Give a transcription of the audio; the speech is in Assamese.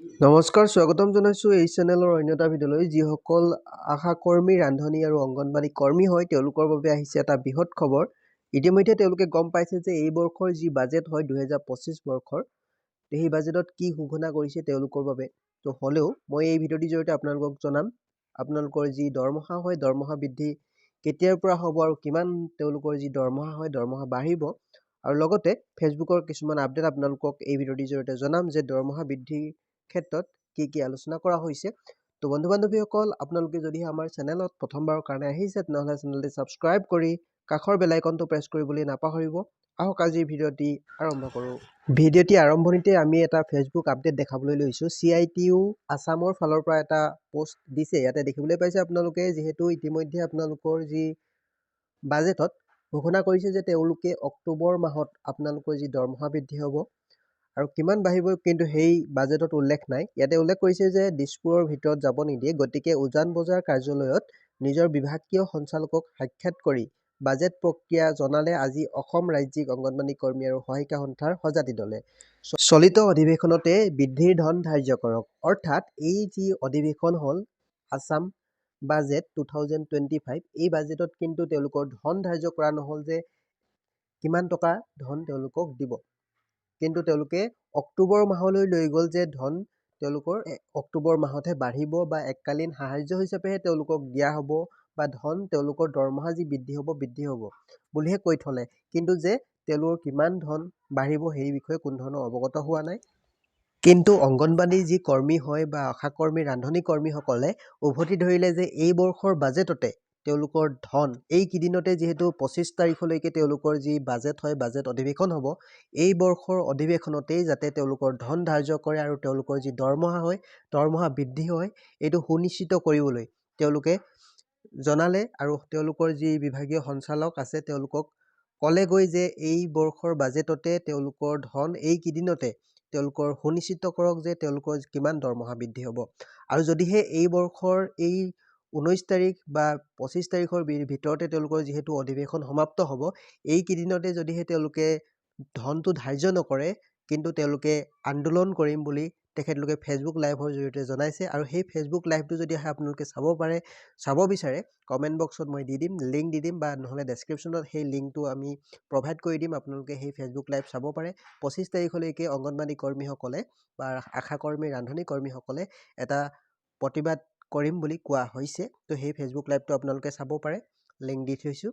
নমস্কাৰ, স্বাগতম জনাইছোঁ এই চেনেলৰ অন্য এটা ভিডিঅ'লৈ। যিসকল আশা কৰ্মী, ৰান্ধনী আৰু অংগনবাড়ী কৰ্মী হয় তেওঁলোকৰ বাবে আহিছে এটা বৃহৎ খবৰ। ইতিমধ্যে তেওঁলোকে গম পাইছে যে এই বৰ্ষৰ যি বাজেট হয় 2025 বৰ্ষৰ, সেই বাজেটত কি ঘোষণা কৰিছে তেওঁলোকৰ বাবে। তো হ'লেও মই এই ভিডিঅ'টিৰ জৰিয়তে আপোনালোকক জনাম আপোনালোকৰ যি দৰমহা হয় দৰমহা বৃদ্ধি কেতিয়াৰ পৰা হ'ব আৰু কিমান তেওঁলোকৰ যি দৰমহা হয় দৰমহা বাঢ়িব, আৰু লগতে ফেচবুকৰ কিছুমান আপডেট আপোনালোকক এই ভিডিঅ'টিৰ জৰিয়তে জনাম যে দৰমহা বৃদ্ধিৰ ক্ষেত্ৰত কি আলোচনা কৰা হৈছে। তো বন্ধু বান্ধৱীসকল, আপোনালোকে যদি আমাৰ চেনেলত প্ৰথমবাৰৰ কাৰণে আহিছে তেনেহ'লে চেনেলটি ছাবস্ক্ৰাইব কৰি কাষৰ বেল আইকনটো প্ৰেছ কৰিবলৈ নাপাহৰিব। আহক আজিৰ ভিডিঅ'টি আৰম্ভ কৰোঁ। ভিডিঅ'টি আৰম্ভণিতে আমি এটা ফেচবুক আপডেট দেখাবলৈ লৈছোঁ। CITU আছামৰ ফালৰ পৰা এটা পোষ্ট দিছে। ইয়াতে দেখিবলৈ পাইছে আপোনালোকে, যিহেতু ইতিমধ্যে আপোনালোকৰ যি বাজেটত ঘোষণা কৰিছে যে তেওঁলোকে অক্টোবৰ মাহত আপোনালোকৰ যি দৰমহা বৃদ্ধি হ'ব আৰু কিমান বাঢ়িব কিন্তু সেই বাজেটত উল্লেখ নাই। ইয়াতে উল্লেখ কৰিছে যে দিছপুৰৰ ভিতৰত যাব নিদিয়ে, গতিকে উজান বজাৰ কাৰ্যালয়ত নিজৰ বিভাগীয় সঞ্চালকক সাক্ষাৎ কৰি বাজেট প্ৰক্ৰিয়া জনালে আজি অসম ৰাজ্যিক অংগনবাড়ী কৰ্মী আৰু সহায়িকা সন্থাৰ সজাতি দলে। চলিত অধিৱেশনতে বৃদ্ধিৰ ধন ধাৰ্য কৰক। অৰ্থাৎ এই যি অধিৱেশন হ'ল আছাম বাজেট 2025, এই বাজেটত কিন্তু তেওঁলোকৰ ধন ধাৰ্য কৰা নহ'ল যে কিমান টকা ধন তেওঁলোকক দিব, কিন্তু তেওঁলোকে অক্টোবৰ মাহলৈ লৈ গ'ল যে ধন তেওঁলোকৰ অক্টোবৰ মাহতহে বাঢ়িব বা এককালীন সাহাৰ্য হিচাপেহে তেওঁলোকক দিয়া হ'ব বা ধন তেওঁলোকৰ দৰমহা যি বৃদ্ধি হ'ব বুলিহে কৈ থলে, কিন্তু যে তেওঁলোকৰ কিমান ধন বাঢ়িব সেই বিষয়ে কোনো ধৰণৰ অৱগত হোৱা নাই। কিন্তু অংগনবাড়ী যি কৰ্মী হয় বা আশাকৰ্মী, ৰান্ধনী কৰ্মীসকলে উভতি ধৰিলে যে এই বৰ্ষৰ বাজেটতে তেওঁলোকৰ ধন এইকেইদিনতে, যিহেতু 25 তাৰিখলৈকে তেওঁলোকৰ যি বাজেট হয় বাজেট অধিৱেশন হ'ব, এই বৰ্ষৰ অধিৱেশনতেই যাতে তেওঁলোকৰ ধন ধাৰ্য কৰে আৰু তেওঁলোকৰ যি দৰমহা হয় দৰমহা বৃদ্ধি হয় এইটো সুনিশ্চিত কৰিবলৈ তেওঁলোকে জনালে। আৰু তেওঁলোকৰ যি বিভাগীয় সঞ্চালক আছে তেওঁলোকক ক'লেগৈ যে এই বৰ্ষৰ বাজেটতে তেওঁলোকৰ ধন এইকেইদিনতে তেওঁলোকৰ সুনিশ্চিত কৰক যে তেওঁলোকৰ কিমান দৰমহা বৃদ্ধি হ'ব। আৰু যদিহে এই বৰ্ষৰ এই 19 তাৰিখ বা 25 তাৰিখৰ ভিতৰতে তেওঁলোকৰ যিহেতু অধিৱেশন সমাপ্ত হ'ব, এইকেইদিনতে যদিহে তেওঁলোকে ধনটো ধাৰ্য নকৰে, কিন্তু তেওঁলোকে আন্দোলন কৰিম বুলি তেখেতলোকে ফেচবুক লাইভৰ জৰিয়তে জনাইছে। আৰু সেই ফেচবুক লাইভটো যদি আহে আপোনালোকে চাব বিচাৰে, কমেণ্ট বক্সত মই দি দিম, লিংক দি দিম, বা নহ'লে ডেছক্ৰিপশ্যনত সেই লিংকটো আমি প্ৰভাইড কৰি দিম, আপোনালোকে সেই ফেচবুক লাইভ চাব পাৰে। 25 তাৰিখলৈকে অংগনবাড়ী কৰ্মীসকলে বা আশা কৰ্মী, ৰান্ধনী কৰ্মীসকলে এটা প্ৰতিবাদ কৰিম বুলি কোৱা হৈছে। তো সেই ফেচবুক লাইভটো আপোনালোকে চাব পাৰে, লিংক দি থৈছোঁ।